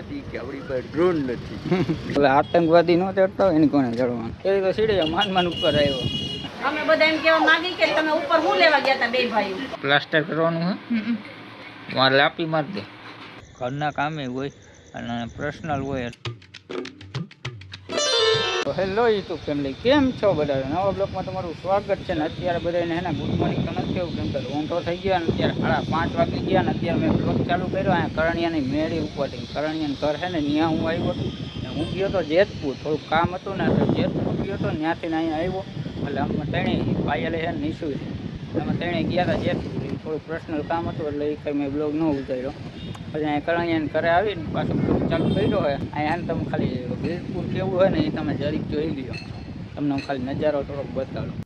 હતી કે આપણી પાસે ડ્રોન નથી. એટલે આતંકવાદી નો ચડતા હોય એની કોને ચડવાનું? એ તો સીડી માન ઉપર આવ્યો. અમે બધા એમ કહેવા માંગી કે તમે ઉપર હું લેવા ગયા હતા બે ભાઈઓ? પ્લાસ્ટર કરવાનું હે, મારે લાપી મારી દે. ઘરના કામે હોય અને પર્સનલ હોય. હેલો યુટ્યુબ ફેમિલી, કેમ છો બધા? નવા બ્લોગમાં તમારું સ્વાગત છે ને. અત્યારે બધાને હેને ગુડ મોર્નિંગ તો નથી કેવું, કેમ કે ઊંધો થઈ ગયા ને અત્યારે 5:30 વાગી ગયા ને અત્યારે મેં બ્લોગ ચાલુ કર્યો. અહીંયા કરણિયાની મેળી ઉપરથી. કરણિયાનું ઘર છે ને ત્યાં હું આવ્યો ને હું ગયો તો જેતપુર, થોડુંક કામ હતું ને તો જેતપુર ગયો તો ત્યાંથી અહીંયા આવ્યો. એટલે અમે તેણે પાયલે છે ને નિશુ છે, અમે તેણે ગયા હતા જેતપુર. થોડું પર્સનલ કામ હતું એટલે એ કંઈ મેં બ્લોગ ન ઉતાર્યો. પછી અહીંયા કરણિયાને ઘરે આવીને પાછું બ્લોગ ચાલુ કર્યો હોય. અહીંયા તમે ખાલી વીરપુર કેવું હોય ને એ તમે જરીક જોઈ લ્યો. તમને હું ખાલી નજારો થોડોક બતાડું.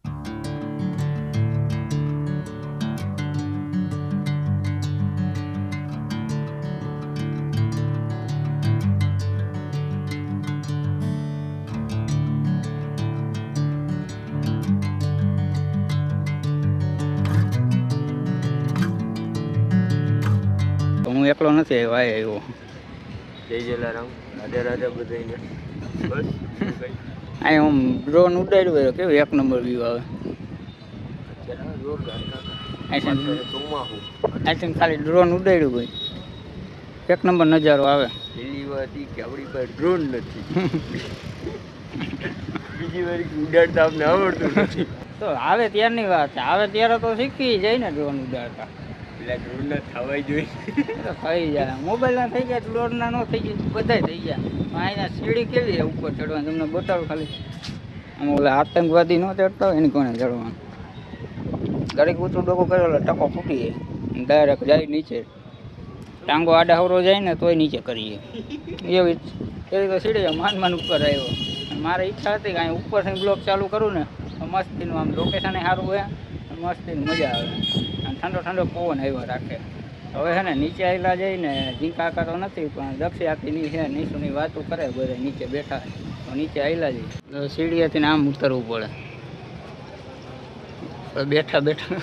હું એકલો નથી આવ્યો, આવ્યો. જય જલારામ, રાધે રાધે બધાને. બસ અહીં હું ડ્રોન ઉડાડ્યું હોય કેવું એક નંબર વ્યૂ આવે. અહીં ખાલી ડ્રોન ઉડાડ્યું હોય એક નંબર નજારો આવે. પેલી વાત ઈ કે આપણી પાસે ડ્રોન નથી. બીજી વાર ઉડાડતા આપણે આવડતું નથી. તો આવે ત્યારની વાત છે, આવે ત્યારે તો શીખી જાય ને ડ્રોન ઉડાડતા. પેલા ડ્રોન ના થવાય જોઈએ. તો થઈ જાય, મોબાઈલના થઈ ગયા, ડ્રોનના ન થઈ ગયા, બધા થઈ ગયા. અહીંયા સીડી કેવી છે ઉપર ચડવાની તમને બતાવું ખાલી. આમ ઓલા આતંકવાદી ન ચડતા હોય એની કોને ચડવાનું? ઘડીક ઊંચું ડોકું કર્યો એટલે ટકો ફૂટી જાય, ડાયરેક્ટ જાય નીચે. ટાંગો આડાહવરો જાય ને તોય નીચે કરીએ એવી તો સીડી માન ઉપર આવ્યો. મારે ઈચ્છા હતી કે અહીં ઉપરથી બ્લોગ ચાલુ કરું ને તો મસ્તીનું આમ લોકેશન સારું હોય, મસ્તીની મજા આવે. ઠંડો ઠંડો પવન આવ્યો રાખે. હવે છે ને નીચે આવેલા જઈને ઝીંકા તો નથી પણ દક્ષી આખીની છે નીચુની વાતો કરે બધા નીચે બેઠા તો નીચે આવેલા જઈએ. સીડીએથી આમ ઉતરવું પડે. બેઠા બેઠા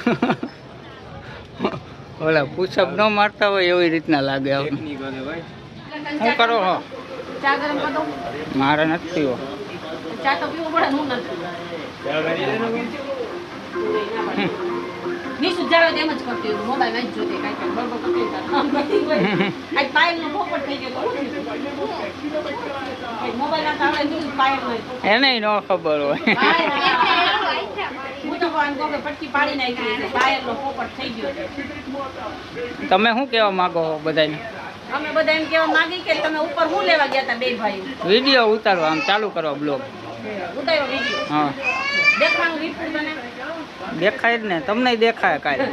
ઓલા પુશઅપ ન મારતા હોય એવી રીતના લાગે. શું કરો હો? ચા ગરમ કરી દઉં? મારે નથી પીવો. ચા તો પીવું પડે, હું નથી. નિશુ જાવે તેમ જ કરતી હોય, મોબાઈલ જ જોતી કાંઈ બળબળ કરતી હોય. આજ પાયલનો પોપટ થઈ ગયો. મોબાઈલ ના તાવડે નિશુ પાયલ હોય એને ન ખબર હોય. હું તો આમ કહું કે પટકી પાડી નાખી છે, પાયલનો પોપટ થઈ ગયો. તમે શું કહેવા માંગો બધાને? અમે બધા એમ કહેવા માંગી કે તમે ઉપર હું લેવા ગયા હતા બે ભાઈઓ? વિડીયો ઉતારો, આમ ચાલુ કરો બ્લોગ. ઉતાર્યો વિડીયો? હા, દેખાવાનું રીતનું તને દેખાય જ ને, તમને દેખાય કાંઈ.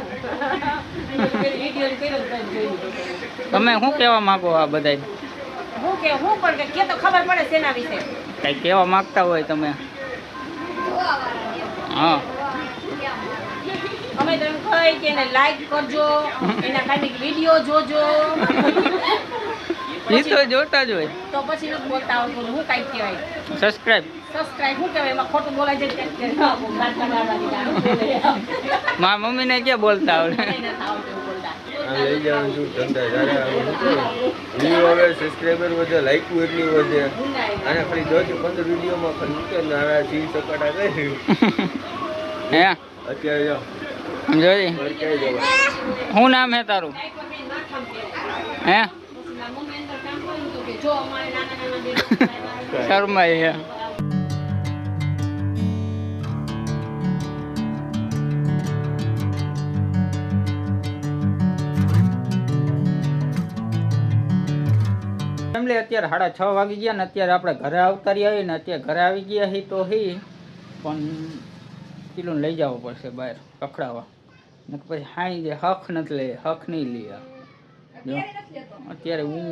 વિડીયો કર્યો જોયું. તમે શું કહેવા માંગો આ બધાને? હું પણ કે તો ખબર પડે શેના વિશે. કંઈ કહેવા માંગતા હોય તમે? હા, અમે તો એમ કહી કે એને લાઈક કરજો, એના કાંઈક વિડીયો જોજો. એ તો જોતા જ હોય. તો પછી નથી બોલતા આવડતું, હું કાંઈક કહેવાય. સબસ્ક્રાઈબ શું કહેવાય એમાં ખોટું બોલાય જાય. મારા મમ્મીને ક્યાં બોલતા આવડે? લઈ જવાનું શું ધંધા જ્યારે વ્યૂ આવે, સબસ્ક્રાઈબર વધે, લાઈકું એટલી વધે. આને ખાલી 10 થી 15 વિડીયોમાં ખાલી ઉતર નારા સીલ સપાટા કરી. હે અત્યારે જો જોઈ ક્યાંય જવાય. શું નામ હે તારું? હે શર્માઈ હે. ફેમિલી અત્યારે 6:30 વાગી ગયા ને અત્યારે આપણે ઘરે આવતારી આવી ને અત્યારે ઘરે આવી ગયા હી તો હી પણ કિલો લઈ જવો પડશે બહાર પકડાવા ને પછી હાઈ જે હક નથી લે, હક નહીં લે. જો અત્યારે હું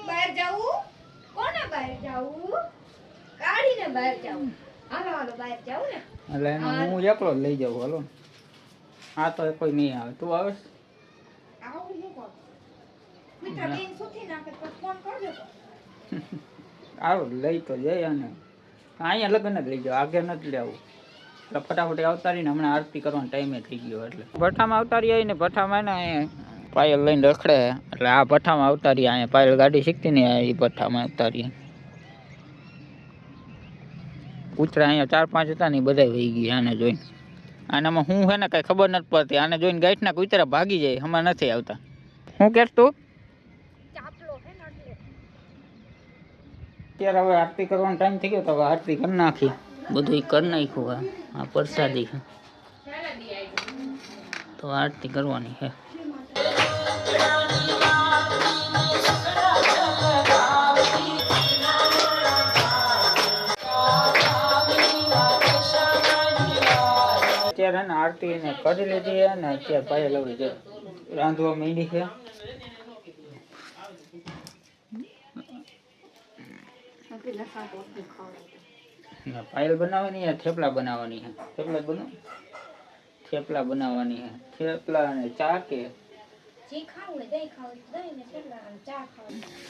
બહાર જાવું, કોને બહાર જાવું, કાઢીને બહાર જાવું. હાલો હાલો બહાર જાવું ને. એટલે એને હું એકલો જ લઈ જાઉં. હાલો, આ તો કોઈ નહીં આવે. તું આવે? આવું હું કહું. મિત્ર બેન સુથી નાખે તો ફોન કરજો તો. આવો લઈ તો જાય. અને અહીંયા લગ્ન જ લઈ જાઓ, આગળ નથી લેવું. એટલે ફટાફટ આવતારીને હમણાં આરતી કરવાનો ટાઈમે થઈ ગયો. એટલે ભઠ્ઠામાં આવતારી આવીને ભઠ્ઠામાં ને પાયલ લઈને રખડે એટલે આ ભઠ્ઠામાં આવતા રહ્યા. અહીંયા પાયલ ગાડી શીખતી ને એ ભઠ્ઠામાં આવતા રહ્યા. કૂતરા અહીંયા 4-5 હતા ને એ બધા વહી ગયા આને જોઈને. આનામાં હું છે ને કઈ ખબર નથી પડતી. આને જોઈને ગાંઠના કૂતરા ભાગી જાય, હમણાં નથી આવતા. શું કહેશ તું? અત્યારે હવે આરતી કરવાનો ટાઈમ થઈ ગયો તો હવે આરતી કરી નાખી. બધું કરી નાખ્યું. આ પ્રસાદી છે તો આરતી કરવાની છે. અત્યારે ને આરતી ને કરી લીધી છે ને અત્યારે પાયલ હવે છે રાંધવા માંડી છે. પાયલ બનાવવાની છે, થેપલા બનાવવાની છે. થેપલા બનાવવાની છે. થેપલા અને ચા કે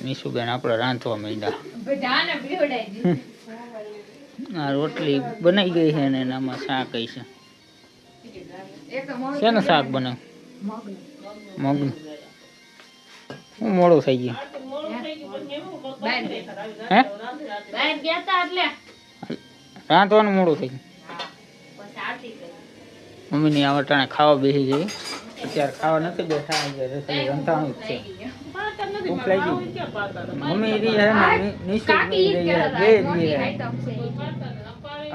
મીસુબેન આપણે રાંધવા માંડ્યા. આ રોટલી બનાવી ગઈ છે ને એનામાં શાક કઈ છે. શેનું શાક બનાવ? મગનું. હું મોડું થઈ ગયું. હે રાંધવાનું મોડું થઈ ગયું. મમ્મીની આ વટાણે ખાવા બેસી જઈ. અત્યારે ખાવા નથી બેઠા, રસોઈ રંધાણું જ છે. ભૂખ લાગી. મમ્મી રહી હે ને નિશુ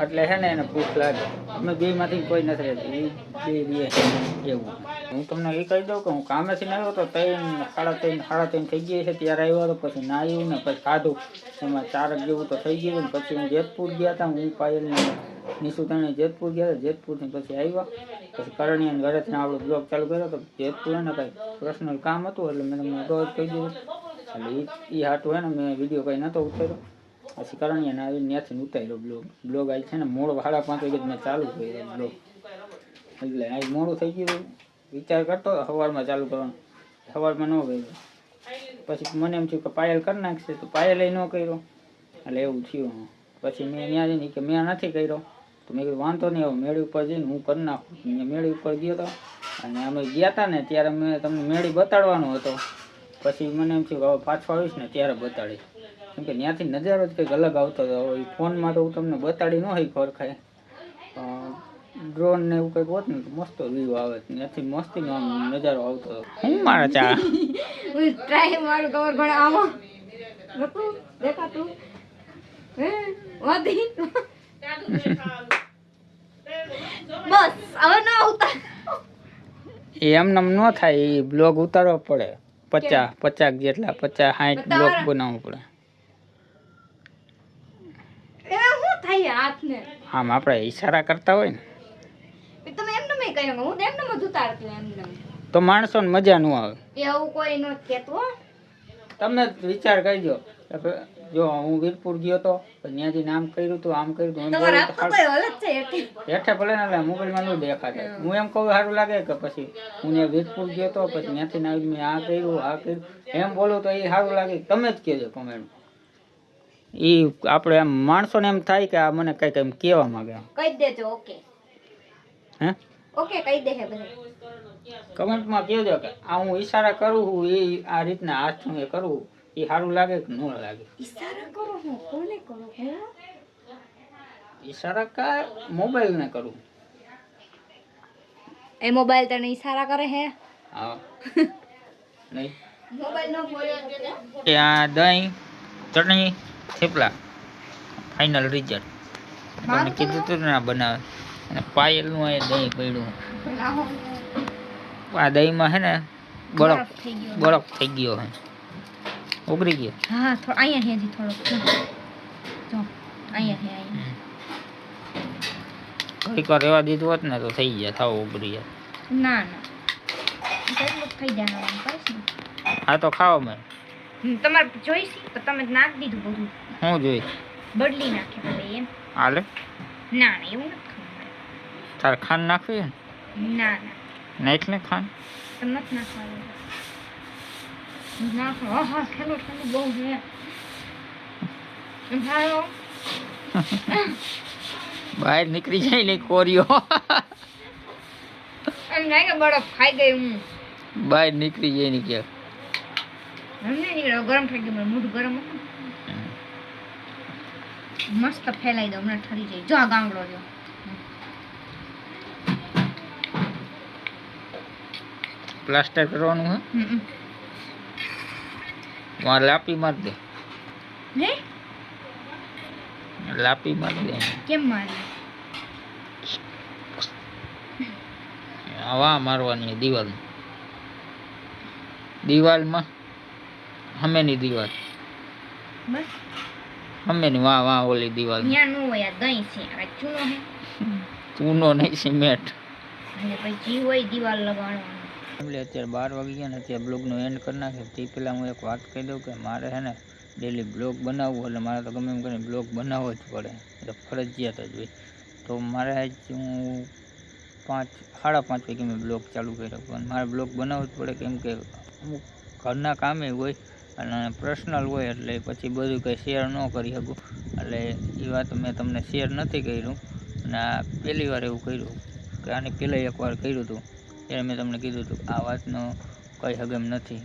એટલે હે ને એને ભૂખ લાગે. અમે બે માંથી કોઈ નથી રહેતી, બે એવું. હું તમને એ કહી દઉં કે હું કામેથી આવ્યો તો 3-3:30 થઈ ગયા છે ત્યારે આવ્યો હતો. પછી ના આવ્યું ને પછી ખાધું એમાં 4 જેવું તો થઈ ગયું. પછી હું જેતપુર ગયા હતા. હું પાયલ ને નિશુ તને જેતપુર ગયા હતા. જેતપુરથી પછી આવ્યા. પછી કરણીયા ઘરેથી આપણો બ્લોગ ચાલુ કર્યો તો જેતપુર ને કંઈ પર્સનલ કામ હતું એટલે મેં તમને રોજ કહી દીધું. એટલે એ હાટું હે ને મેં વિડીયો કંઈ નહોતો ઉતાર્યો. પછી કરણીયાને આવીને ત્યાંથી ઉતાર્યો બ્લોગ આવી છે ને મોડો 5:30 વાગે મેં ચાલુ કર્યો બ્લોગ. એટલે આ મોડું થઈ ગયું. વિચાર કરતો સવારમાં ચાલુ કરવાનો, સવારમાં ન કર્યો. પછી મને એમ થયું કે પાયલ કરી નાખશે તો પાયલે ન કર્યો. એટલે એવું થયું. પછી મેં ત્યાં જઈને કે મેં નથી કર્યો તો મેં કીધું વાંધો નહીં, હવે મેળી ઉપર જઈને હું કરી નાખું. મેં મેળી ઉપર ગયો હતો અને અમે ગયા હતા ને ત્યારે મેં તમને મેળી બતાડવાનો હતો. પછી મને એમ થયું કે હવે પાછો આવીશ ને ત્યારે બતાડીશ, કેમ કે ત્યાંથી નજારો જ કંઈક અલગ આવતો હતો. હવે ફોનમાં તો હું તમને બતાડી ન હોય ખરખાય. ડ્રોન ને એવું કંઈક હોત ને તો મસ્ત વ્યૂ આવે. ત્યાંથી મસ્તીનો આમ નજારો આવતો હતો. હું મારા ચા ટ્રાય મારું કવર ઘણા આવો નતું દેખાતું હે વાદી બસ હવે ના ઉતાર. એમને ન થાય. એ બ્લોગ ઉતારવો પડે. 50 જેટલા 50-60 બ્લોગ બનાવવું પડે. એ શું થાય હાથને આમ આપણે ઈશારા કરતા હોય ને તમે એમને મેં કહ્યું હું એમને જ ઉતારતું એમને તો માણસોને મજા ન આવે. એવું કોઈ નો કહેતું. તમે વિચાર કરજો. જો હું વીરપુર ગયો તો ત્યાંથી આમ કર્યું હતું, આમ કર્યું હતું. હેઠે ભલે ને મોબાઈલમાં ન દેખાતા. હું એમ કહું સારું લાગે કે પછી હું ત્યાં વીરપુર ગયો તો પછી ત્યાંથી આવી મેં આ કર્યું એમ બોલું તો એ સારું લાગે. તમે જ કહેજો કોમેન્ટ. એ આપણે એમ માણસોને એમ થાય કે આ મને કંઈક એમ કહેવા માંગે. કહી દેજો. ઓકે હે ઓકે કહી દે. કમેન્ટમાં કહેજો કે આ હું ઈશારા કરું છું એ આ રીતના હાથ હું કરું એ સારું લાગે કે ન લાગે. ઈશારા કરો હું કોને કરો હે? ઈશારા કા મોબાઈલ ને કરું. એ મોબાઈલ તને ઈશારા કરે હે? હા નહીં મોબાઈલ નો બોલ્યો ત્યાં દહીં ચટણી થેપલા ફાઇનલ રિઝલ્ટ. તમને કીધું હતું ને બનાવે. અને પાયલનું આ દહીં પડ્યું. આ દહીંમાં છે ને બરફ થઈ ગયો હે. ઉગરી ગયો. હા અહીંયા હેજી થોડોક જો અહીંયા ઘડીક વાર રહેવા દીધું હોત ને તો થઈ જાય. થાવ ઉગરી જાય. ના કેટલું થઈ જાય કઈશ ને. હા તો ખાઓ મેં તમારે જોઈશ તો તમે નાખી દીધું બધું. હું જોઈ બદલી નાખે ભલે એમ. હાલે ના એવું નથી ખાવાનું. તારે ખાંડ નાખવી ને? ના નાખ ને ખાંડ. તમે નથી નાખવાનું. નાખો. હા ખેલું બહુ છે. ભાઈ બહાર નીકળી જાય ને કોરિયો. એમ નહીં કે બરફ ખાઈ ગઈ હું. બહાર નીકળી જાય ને ક્યાંક. હમને નીકળો ગરમ થઈ ગયું મારું મોઢું ગરમ હતું. મસ્ત ફેલાઈ દો હમણાં ઠરી જાય. જો આ ગાંગડો જો પ્લાસ્ટર કરવાનું હે મારે લાપી માર દે. હે લાપી માર દે. કેમ મારી હવા મારવાની દિવાલ દિવાલમાં હમેની દિવાલ બસ હમેની વાહ વાહ ઓલી દિવાલ ત્યાં નો હોય આ દહીં છે આ ચૂનો હે ચૂનો નહીં સિમેન્ટ. અને પછી જી હોય દિવાલ લગાડવાનું. એટલે અત્યારે 12 વાગી ગયા ને અત્યારે બ્લોગનો એન્ડ કરી નાખ્યો. તે પહેલાં હું એક વાત કહી દઉં કે મારે છે ને ડેલી બ્લોગ બનાવવું એટલે મારે તો ગમે એમ કરીને બ્લોગ બનાવવો જ પડે એટલે ફરજિયાત જ હોય. તો મારે આજ હું 5:30 વાગે મેં બ્લોગ ચાલુ કર્યો પણ મારે બ્લોગ બનાવવો જ પડે કેમ કે અમુક ઘરના કામે હોય અને પર્સનલ હોય એટલે પછી બધું કંઈ શેર ન કરી શકું એટલે એ વાત મેં તમને શેર નથી કર્યું. અને આ પહેલી વાર એવું કર્યું કે આની પહેલાં એકવાર કર્યું હતું ત્યારે મેં તમને કીધું હતું આ વાતનો કંઈ હગમ નથી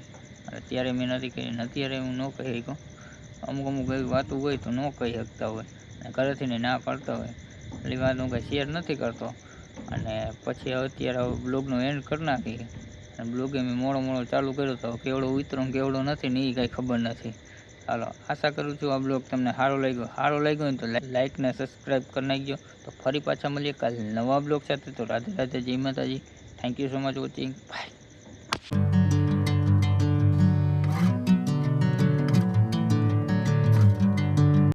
અને ત્યારે મેં નથી કરી. અત્યારે હું ન કહી શકું. અમુક એવી વાતો હોય તો ન કહી શકતા હોય અને ઘરેથી ને ના કરતા હોય એટલે વાત હું કંઈ શેર નથી કરતો. અને પછી અત્યારે બ્લોગનો એન્ડ કરી નાખી અને બ્લોગે મેં મોડો ચાલુ કર્યો તો કેવડો ઉતરો કેવડો નથી ને એ કાંઈ ખબર નથી. ચાલો આશા કરું છું આ બ્લોગ તમને સારો લાગ્યો હોય તો લાઇક ને સબસ્ક્રાઈબ કરી નાખજો. તો ફરી પાછા મળીએ કાલે નવા બ્લોગ સાથે. તો રાધે રાધે જય માતાજી. Thank you so much watching. By.